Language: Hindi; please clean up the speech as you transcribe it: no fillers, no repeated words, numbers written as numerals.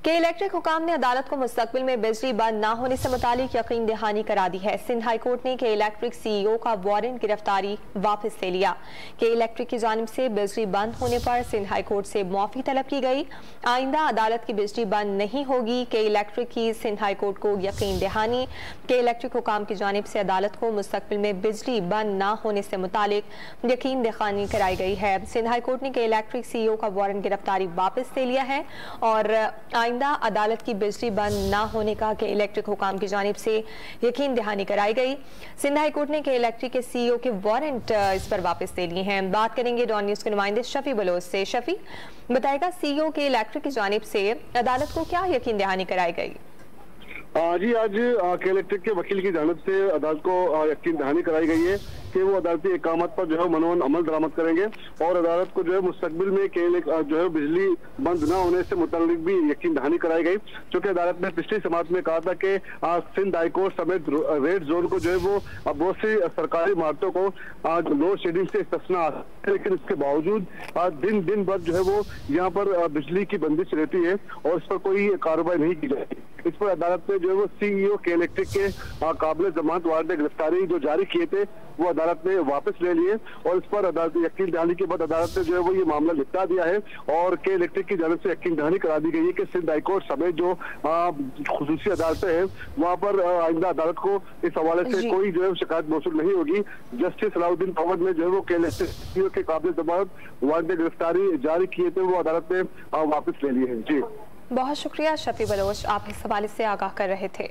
के इलेक्ट्रिक हुकाम ने अदालत को मुस्तकबिल में बिजली बंद न होने से मुतालिक यकीन दहानी करा दी है। सिंध हाई कोर्ट ने के इलेक्ट्रिक CEO का वारंट गिरफ्तारी वापस ले लिया। के इलेक्ट्रिक की जानिब से बिजली बंद होने पर सिंध हाई कोर्ट से मुआफी तलब की गई। आइंदा अदालत की बिजली बंद नहीं होगी। के इलेक्ट्रिक की सिंध हाई कोर्ट को यकीन दहानी। के इलेक्ट्रिक हुकाम की जानिब से अदालत को मुस्तकबिल में बिजली बंद न होने से मुतालिक यकीन दहानी कराई गई है। सिंध हाई कोर्ट ने के इलेक्ट्रिक CEO का वारंट गिरफ्तारी वापस ले लिया है और अदालत की बिजली बंद ना होने का के इलेक्ट्रिक हुकाम की जानिब से यकीन दहानी कराई गई। सिंध हाई कोर्ट ने के इलेक्ट्रिक के CEO के वारंट इस पर वापस ले लिए हैं। बात करेंगे डॉन न्यूज के नुमाइंदे शफी बलोच से। शफी बताएगा CEO के इलेक्ट्रिक की जानिब से अदालत को क्या यकीन दहानी कराई गई? जी, आज के इलेक्ट्रिक के वकील की जानिब से अदालत को यकीन दहानी कराई गई है कि वो अदालती इकामत पर जो है मनोवन अमल दरामद करेंगे और अदालत को जो है मुस्तकबिल में जो है बिजली बंद न होने से मुतालिक भी यकीन दहानी कराई गई। क्योंकि अदालत ने पिछली समाअत में कहा था कि सिंध हाई कोर्ट समेत रेड जोन को जो है वो बहुत सी सरकारी इमारतों को लोड शेडिंग से इस्तिस्ना, लेकिन इसके बावजूद दिन दिन भर जो है वो यहाँ पर बिजली की बंदिश रहती है और इस पर कोई कार्रवाई नहीं की जाती। इस पर अदालत ने जो है वो CEO के इलेक्ट्रिक के काबिल जमानत वारंट गिरफ्तारी जो जारी किए थे वो अदालत ने वापस ले लिए और इस पर अदालत यकीन दहानी के बाद अदालत ने जो है वो ये मामला निपटा दिया है और के इलेक्ट्रिक की जानिब से यकीन दहानी करा दी गई है कि सिंध हाई कोर्ट समेत जो खुसूसी अदालतें हैं वहाँ पर आइंदा अदालत को इस हवाले से कोई जो है शिकायत मौसूल नहीं होगी। जस्टिस सलाउद्दीन पवन ने जो है वो के इलेक्ट्रिक CEO के काबिल जमानत वारंट गिरफ्तारी जारी किए थे वो अदालत ने वापस ले लिए हैं। जी, बहुत शुक्रिया शफी बलोच, आप इस हवाले से आगाह कर रहे थे।